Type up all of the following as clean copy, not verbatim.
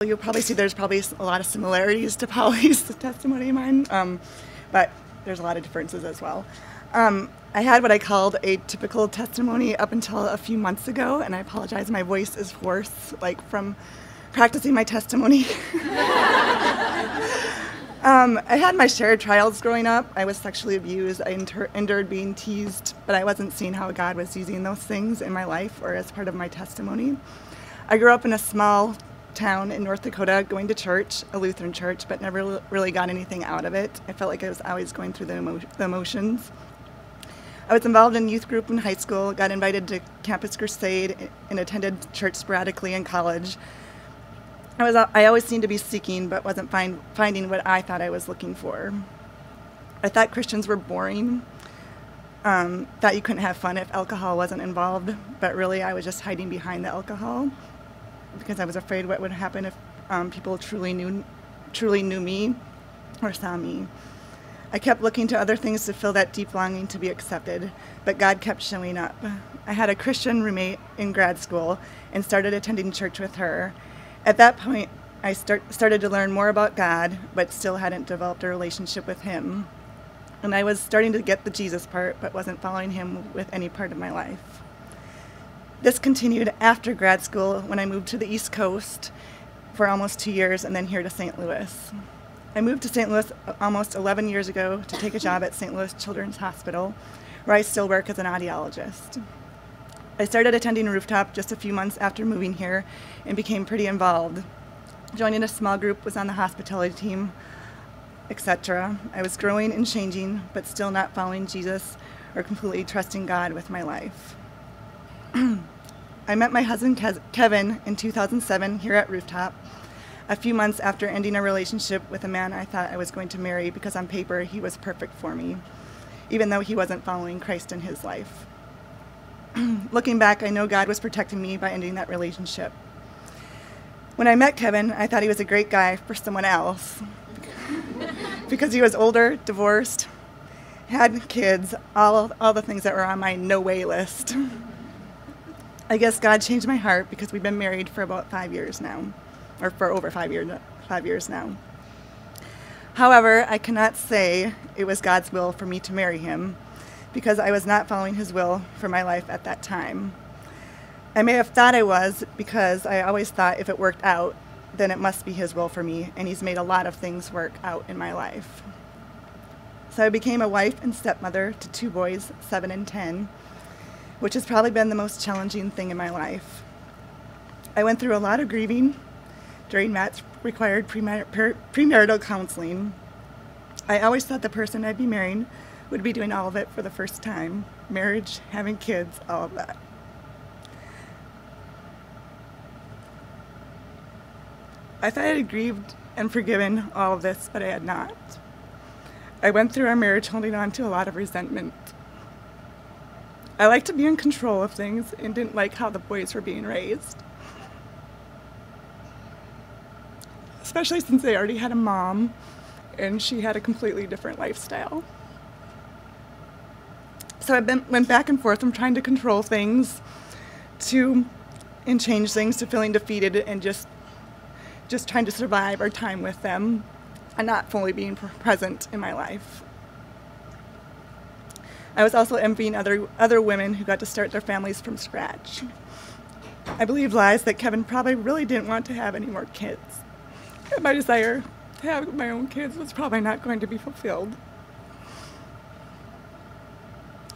You'll probably see there's probably a lot of similarities to Polly's testimony of mine, but there's a lot of differences as well. I had what I called a typical testimony up until a few months ago, and I apologize, my voice is hoarse, like from practicing my testimony. I had my share of trials growing up. I was sexually abused. I endured being teased, but I wasn't seeing how God was using those things in my life or as part of my testimony. I grew up in a small town in North Dakota, going to church, a Lutheran church, but never really got anything out of it. I felt like I was always going through the emotions. I was involved in youth group in high school, got invited to Campus Crusade, and attended church sporadically in college. I always seemed to be seeking, but wasn't finding what I thought I was looking for. I thought Christians were boring, thought you couldn't have fun if alcohol wasn't involved, but really I was just hiding behind the alcohol because I was afraid what would happen if people truly knew me or saw me. I kept looking to other things to fill that deep longing to be accepted, but God kept showing up. I had a Christian roommate in grad school and started attending church with her. At that point, I started to learn more about God, but still hadn't developed a relationship with Him. And I was starting to get the Jesus part, but wasn't following Him with any part of my life. This continued after grad school when I moved to the East Coast for almost 2 years and then here to St. Louis. I moved to St. Louis almost 11 years ago to take a job at St. Louis Children's Hospital, where I still work as an audiologist. I started attending Rooftop just a few months after moving here and became pretty involved. Joining a small group, was on the hospitality team, etc. I was growing and changing, but still not following Jesus or completely trusting God with my life. I met my husband Kevin in 2007 here at Rooftop, a few months after ending a relationship with a man I thought I was going to marry because on paper he was perfect for me, even though he wasn't following Christ in his life. Looking back, I know God was protecting me by ending that relationship. When I met Kevin, I thought he was a great guy for someone else because he was older, divorced, had kids, all the things that were on my no-way list. I guess God changed my heart because we've been married for about 5 years now, or for over 5 years now. However, I cannot say it was God's will for me to marry him because I was not following his will for my life at that time. I may have thought I was because I always thought if it worked out, then it must be his will for me, and he's made a lot of things work out in my life. So I became a wife and stepmother to 2 boys, 7 and 10, which has probably been the most challenging thing in my life. I went through a lot of grieving during Matt's required premarital counseling. I always thought the person I'd be marrying would be doing all of it for the first time. Marriage, having kids, all of that. I thought I had grieved and forgiven all of this, but I had not. I went through our marriage holding on to a lot of resentment. I liked to be in control of things and didn't like how the boys were being raised. Especially since they already had a mom and she had a completely different lifestyle. So I went back and forth from trying to control things and change things to feeling defeated and just trying to survive our time with them and not fully being present in my life. I was also envying other women who got to start their families from scratch. I believed lies that Kevin probably really didn't want to have any more kids. And my desire to have my own kids was probably not going to be fulfilled.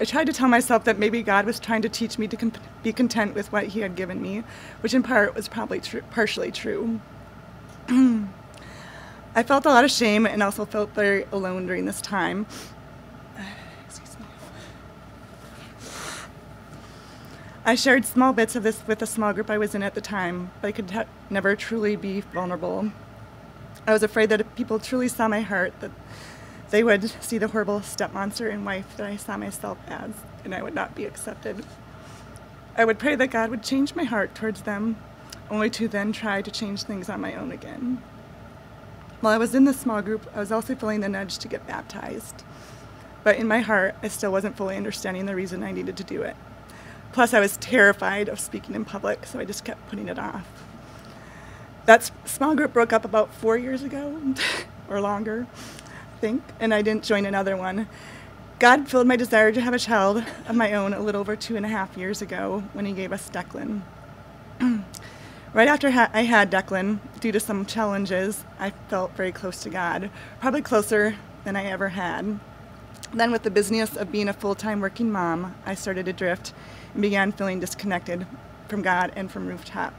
I tried to tell myself that maybe God was trying to teach me to be content with what he had given me, which in part was probably partially true. I felt a lot of shame and also felt very alone during this time. I shared small bits of this with a small group I was in at the time, but I could never truly be vulnerable. I was afraid that if people truly saw my heart, that they would see the horrible stepmonster and wife that I saw myself as, and I would not be accepted. I would pray that God would change my heart towards them, only to then try to change things on my own again. While I was in this small group, I was also feeling the nudge to get baptized. But in my heart, I still wasn't fully understanding the reason I needed to do it. Plus, I was terrified of speaking in public, so I just kept putting it off. That small group broke up about 4 years ago, or longer, I think, and I didn't join another one. God filled my desire to have a child of my own a little over 2.5 years ago when he gave us Declan. Right after I had Declan, due to some challenges, I felt very close to God, probably closer than I ever had. Then with the busyness of being a full-time working mom, I started to drift and began feeling disconnected from God and from Rooftop.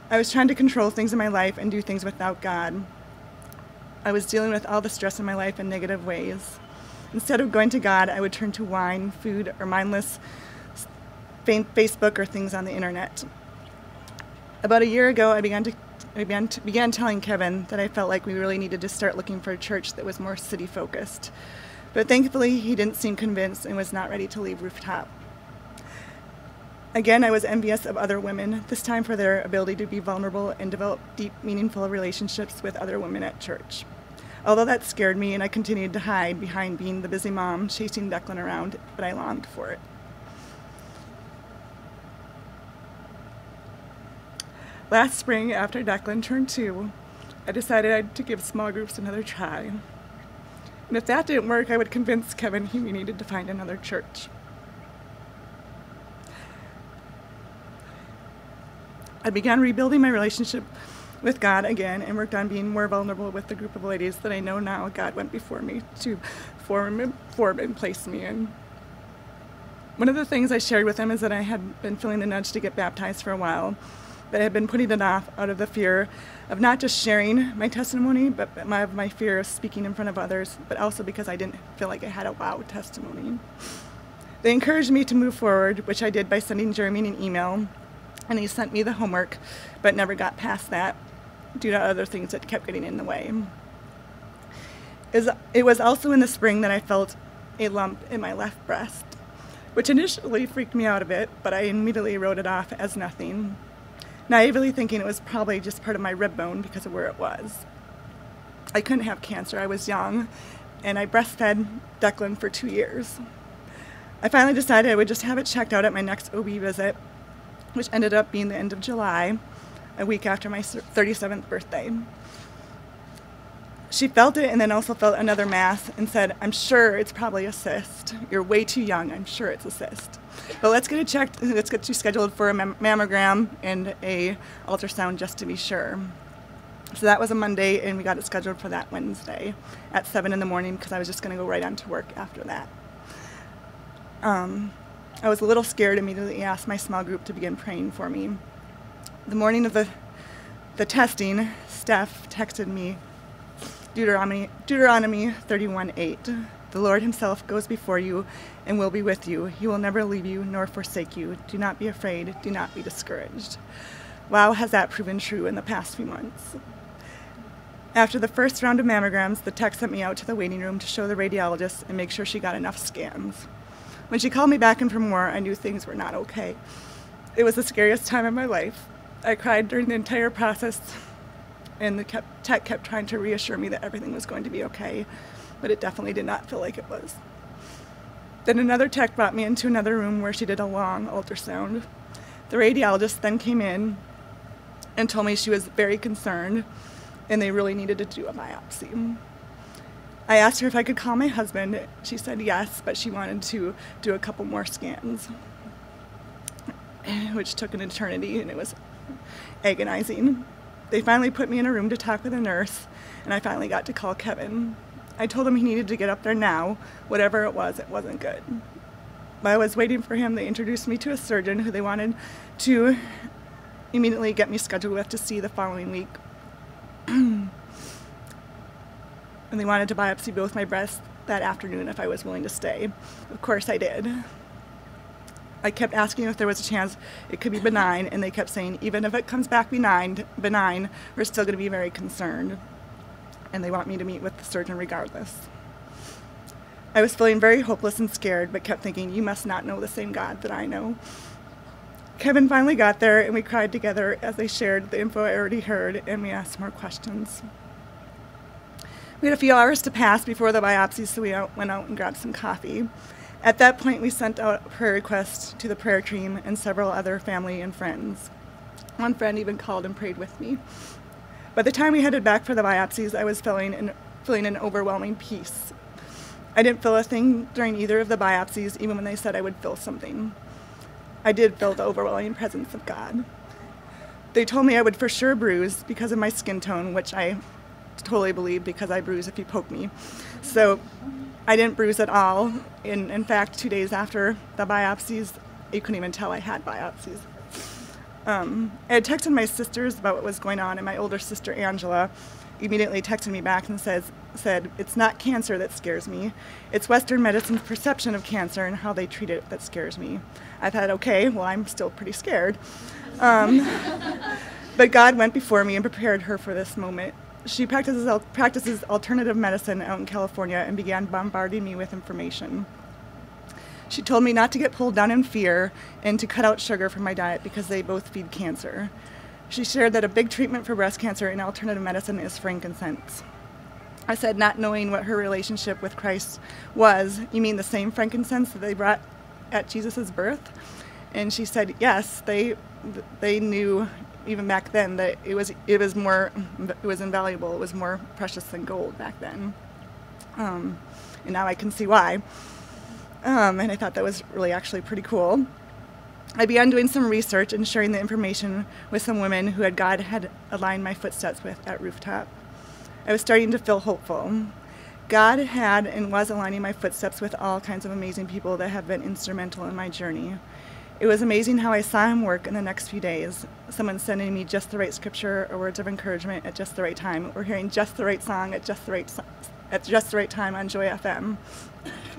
I was trying to control things in my life and do things without God. I was dealing with all the stress in my life in negative ways. Instead of going to God, I would turn to wine, food, or mindless Facebook or things on the internet. About a year ago, I began telling Kevin that I felt like we really needed to start looking for a church that was more city-focused. But thankfully, he didn't seem convinced and was not ready to leave Rooftop. Again, I was envious of other women, this time for their ability to be vulnerable and develop deep, meaningful relationships with other women at church. Although that scared me, and I continued to hide behind being the busy mom chasing Declan around, but I longed for it. Last spring, after Declan turned 2, I decided to give small groups another try. And if that didn't work, I would convince Kevin we needed to find another church. I began rebuilding my relationship with God again and worked on being more vulnerable with the group of ladies that I know now God went before me to form and place me in. One of the things I shared with them is that I had been feeling the nudge to get baptized for a while, but I had been putting it off out of the fear of not just sharing my testimony, but my fear of speaking in front of others, but also because I didn't feel like I had a wow testimony. They encouraged me to move forward, which I did by sending Jeremy an email, and he sent me the homework, but never got past that due to other things that kept getting in the way. It was also in the spring that I felt a lump in my left breast, which initially freaked me out a bit, but I immediately wrote it off as nothing, naively thinking it was probably just part of my rib bone because of where it was. I couldn't have cancer, I was young, and I breastfed Declan for 2 years. I finally decided I would just have it checked out at my next OB visit, which ended up being the end of July, a week after my 37th birthday. She felt it and then also felt another mass and said, "I'm sure it's probably a cyst. You're way too young, I'm sure it's a cyst. But let's get it checked, let's get you scheduled for a mammogram and a ultrasound just to be sure." So that was a Monday, and we got it scheduled for that Wednesday at 7 in the morning because I was just gonna go right on to work after that. I was a little scared, immediately asked my small group to begin praying for me. The morning of the testing, Steph texted me Deuteronomy 31:8. "The Lord himself goes before you and will be with you. He will never leave you nor forsake you. Do not be afraid. Do not be discouraged." Wow, has that proven true in the past few months. After the first round of mammograms, the tech sent me out to the waiting room to show the radiologist and make sure she got enough scans. When she called me back in for more, I knew things were not okay. It was the scariest time of my life. I cried during the entire process, and the tech kept trying to reassure me that everything was going to be okay, but it definitely did not feel like it was. Then another tech brought me into another room where she did a long ultrasound. The radiologist then came in and told me she was very concerned and they really needed to do a biopsy. I asked her if I could call my husband. She said yes, but she wanted to do a couple more scans, which took an eternity, and it was agonizing. They finally put me in a room to talk with a nurse, and I finally got to call Kevin. I told him he needed to get up there now. Whatever it wasn't good. While I was waiting for him, they introduced me to a surgeon who they wanted to immediately get me scheduled with to see the following week. And they wanted to biopsy both my breasts that afternoon if I was willing to stay. Of course I did. I kept asking if there was a chance it could be benign, and they kept saying, even if it comes back benign, we're still going to be very concerned. And they want me to meet with the surgeon regardless. I was feeling very hopeless and scared, but kept thinking, you must not know the same God that I know. Kevin finally got there, and we cried together as they shared the info I already heard, and we asked more questions. We had a few hours to pass before the biopsy, so we went out and grabbed some coffee. At that point, we sent out a prayer request to the prayer team and several other family and friends. One friend even called and prayed with me. By the time we headed back for the biopsies, I was feeling an overwhelming peace. I didn't feel a thing during either of the biopsies, even when they said I would feel something. I did feel the overwhelming presence of God. They told me I would for sure bruise because of my skin tone, which I totally believe because I bruise if you poke me. So I didn't bruise at all. In fact, 2 days after the biopsies, you couldn't even tell I had biopsies. I had texted my sisters about what was going on, and my older sister, Angela, immediately texted me back and said, "It's not cancer that scares me. It's Western medicine's perception of cancer and how they treat it that scares me." I thought, okay, well, I'm still pretty scared. But God went before me and prepared her for this moment. She practices alternative medicine out in California and began bombarding me with information. She told me not to get pulled down in fear and to cut out sugar from my diet because they both feed cancer. She shared that a big treatment for breast cancer in alternative medicine is frankincense. I said, not knowing what her relationship with Christ was, "You mean the same frankincense that they brought at Jesus' birth?" And she said, yes, they knew even back then that it was invaluable. It was more precious than gold back then. And now I can see why. And I thought that was really actually pretty cool. I began doing some research and sharing the information with some women who God had aligned my footsteps with at Rooftop. I was starting to feel hopeful. God had and was aligning my footsteps with all kinds of amazing people that have been instrumental in my journey. It was amazing how I saw him work in the next few days. Someone sending me just the right scripture or words of encouragement at just the right time, or hearing just the right song at just the right time on Joy FM,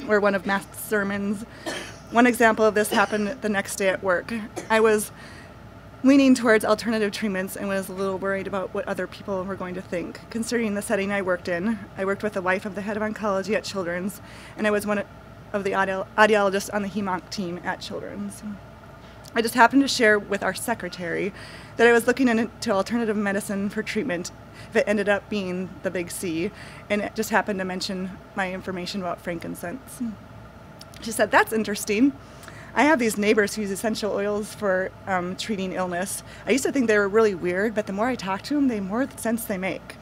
or one of Matt's sermons. One example of this happened the next day at work. I was leaning towards alternative treatments and was a little worried about what other people were going to think. Considering the setting I worked in, I worked with the wife of the head of oncology at Children's, and I was one of the audiologists on the HEMONC team at Children's. I just happened to share with our secretary that I was looking into alternative medicine for treatment if it ended up being the big C, and it just happened to mention my information about frankincense. She said, "That's interesting. I have these neighbors who use essential oils for treating illness. I used to think they were really weird, but the more I talk to them, the more sense they make."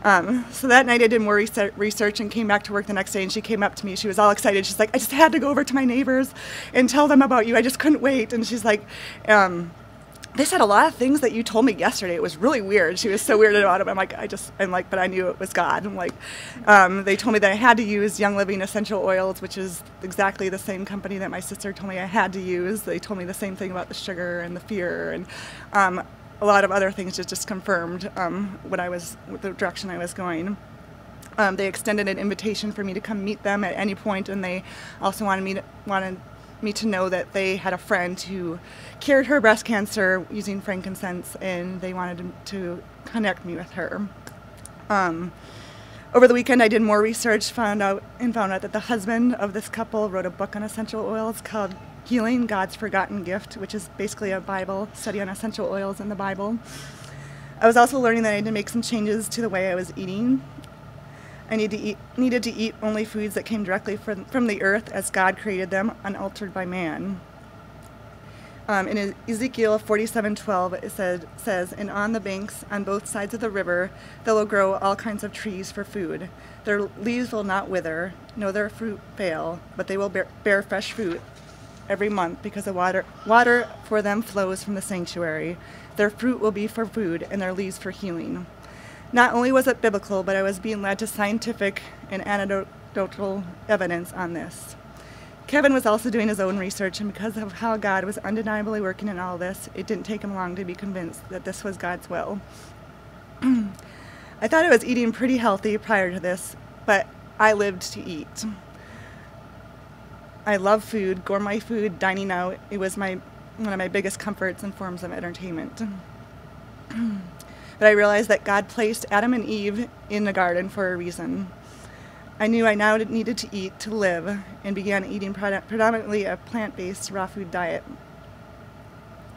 So that night I did more research and came back to work the next day, and she came up to me. She was all excited. She's like, "I just had to go over to my neighbors and tell them about you. I just couldn't wait." And she's like, "They said a lot of things that you told me yesterday. It was really weird." She was so weirded about it. I'm like, but I knew it was God. I'm like, they told me that I had to use Young Living essential oils, which is exactly the same company that my sister told me I had to use. They told me the same thing about the sugar and the fear, and a lot of other things just confirmed the direction I was going. They extended an invitation for me to come meet them at any point, and they also wanted me to know that they had a friend who cured her breast cancer using frankincense, and they wanted to connect me with her. Over the weekend, I did more research, found out that the husband of this couple wrote a book on essential oils called Healing, God's Forgotten Gift, which is basically a Bible study on essential oils in the Bible. I was also learning that I had to make some changes to the way I was eating. I needed to eat only foods that came directly from the earth as God created them, unaltered by man. In Ezekiel 47:12, it says, "And on the banks on both sides of the river there will grow all kinds of trees for food. Their leaves will not wither, nor their fruit fail, but they will bear fresh fruit every month, because the water for them flows from the sanctuary. Their fruit will be for food, and their leaves for healing." Not only was it biblical, but I was being led to scientific and anecdotal evidence on this. Kevin was also doing his own research, and because of how God was undeniably working in all this, it didn't take him long to be convinced that this was God's will. I thought I was eating pretty healthy prior to this, but I lived to eat. I love food, gourmet food, dining out. It was one of my biggest comforts and forms of entertainment. But I realized that God placed Adam and Eve in the garden for a reason. I knew I now needed to eat to live, and began eating predominantly a plant-based raw food diet.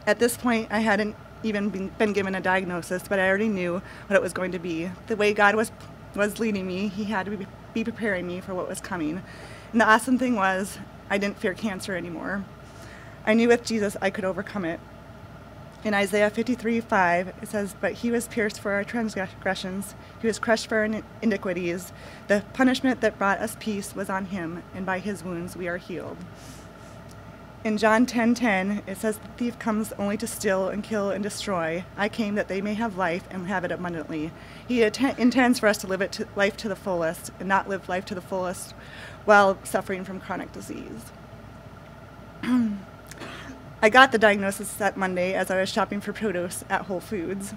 At this point, I hadn't even been given a diagnosis, but I already knew what it was going to be. The way God was leading me, he had to be preparing me for what was coming. And the awesome thing was, I didn't fear cancer anymore. I knew with Jesus I could overcome it. In Isaiah 53:5, it says, "But he was pierced for our transgressions, he was crushed for our iniquities. The punishment that brought us peace was on him, and by his wounds we are healed." In John 10:10, it says, "The thief comes only to steal and kill and destroy. I came that they may have life and have it abundantly." He intends for us to live life to the fullest and not live life to the fullest while suffering from chronic disease. I got the diagnosis that Monday as I was shopping for produce at Whole Foods.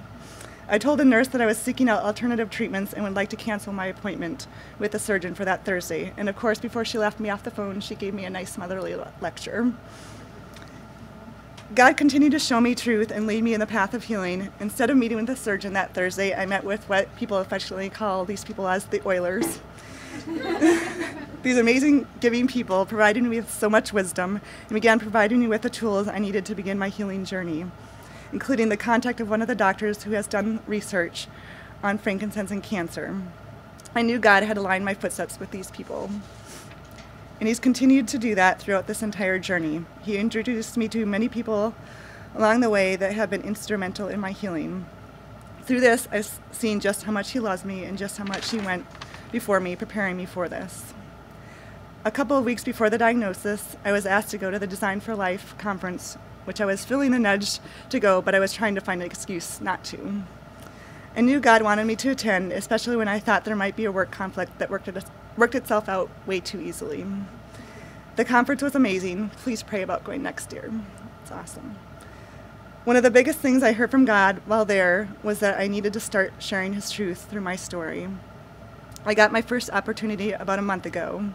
I told the nurse that I was seeking out alternative treatments and would like to cancel my appointment with the surgeon for that Thursday. And of course, before she left me off the phone, she gave me a nice motherly lecture. God continued to show me truth and lead me in the path of healing. Instead of meeting with the surgeon that Thursday, I met with what people affectionately call these people as the Oilers. These amazing giving people provided me with so much wisdom and began providing me with the tools I needed to begin my healing journey, including the contact of one of the doctors who has done research on frankincense and cancer. I knew God had aligned my footsteps with these people, and he's continued to do that throughout this entire journey. He introduced me to many people along the way that have been instrumental in my healing. Through this, I've seen just how much he loves me and just how much he went before me, preparing me for this. A couple of weeks before the diagnosis, I was asked to go to the Design for Life conference, which I was feeling a nudge to go, but I was trying to find an excuse not to. I knew God wanted me to attend, especially when I thought there might be a work conflict that worked itself out way too easily. The conference was amazing. Please pray about going next year. It's awesome. One of the biggest things I heard from God while there was that I needed to start sharing his truth through my story. I got my first opportunity about a month ago.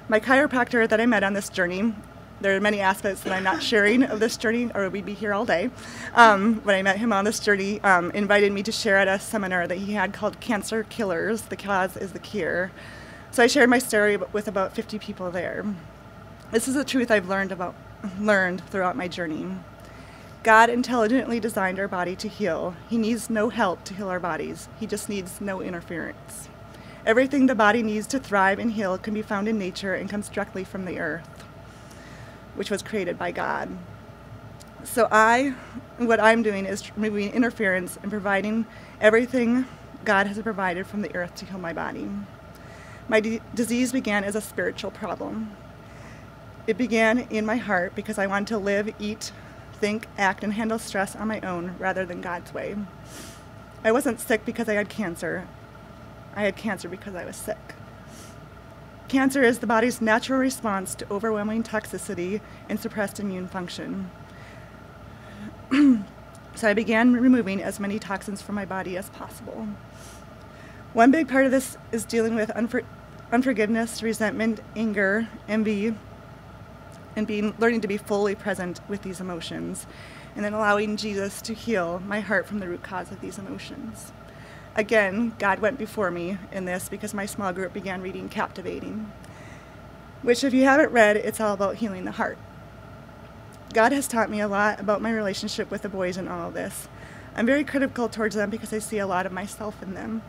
My chiropractor that I met on this journey, there are many aspects that I'm not sharing of this journey, or we'd be here all day. When I met him on this journey, invited me to share at a seminar that he had called Cancer Killers, The Cause is the Cure. So I shared my story with about 50 people there. This is a truth I've learned throughout my journey. God intelligently designed our body to heal. He needs no help to heal our bodies. He just needs no interference. Everything the body needs to thrive and heal can be found in nature and comes directly from the earth, which was created by God. So what I'm doing is removing interference and providing everything God has provided from the earth to heal my body. My disease began as a spiritual problem. It began in my heart because I wanted to live, eat, think, act, and handle stress on my own rather than God's way. I wasn't sick because I had cancer. I had cancer because I was sick. Cancer is the body's natural response to overwhelming toxicity and suppressed immune function. So I began removing as many toxins from my body as possible. One big part of this is dealing with unforgiveness, resentment, anger, envy, and learning to be fully present with these emotions, and then allowing Jesus to heal my heart from the root cause of these emotions. Again, God went before me in this because my small group began reading Captivating, which if you haven't read, it's all about healing the heart. God has taught me a lot about my relationship with the boys in all of this. I'm very critical towards them because I see a lot of myself in them.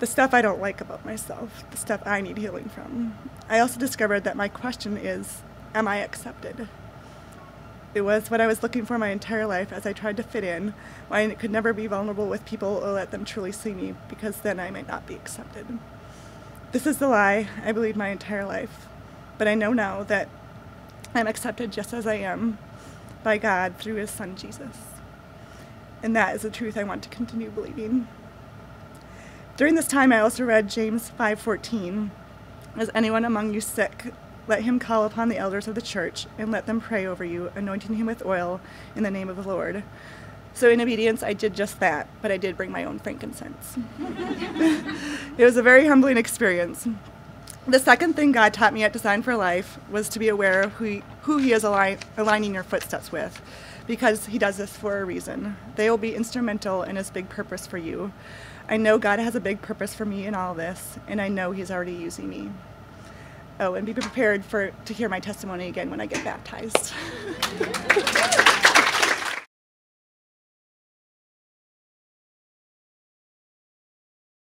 The stuff I don't like about myself, the stuff I need healing from. I also discovered that my question is, am I accepted? It was what I was looking for my entire life as I tried to fit in, why I could never be vulnerable with people or let them truly see me, because then I might not be accepted. This is the lie I believed my entire life, but I know now that I'm accepted just as I am by God through his son Jesus. And that is the truth I want to continue believing. During this time, I also read James 5:14. Is anyone among you sick? Let him call upon the elders of the church and let them pray over you, anointing him with oil in the name of the Lord. So in obedience, I did just that, but I did bring my own frankincense. It was a very humbling experience. The second thing God taught me at Design for Life was to be aware of who he is aligning your footsteps with, because he does this for a reason. They will be instrumental in his big purpose for you. I know God has a big purpose for me in all this, and I know he's already using me. Oh, and be prepared to hear my testimony again when I get baptized.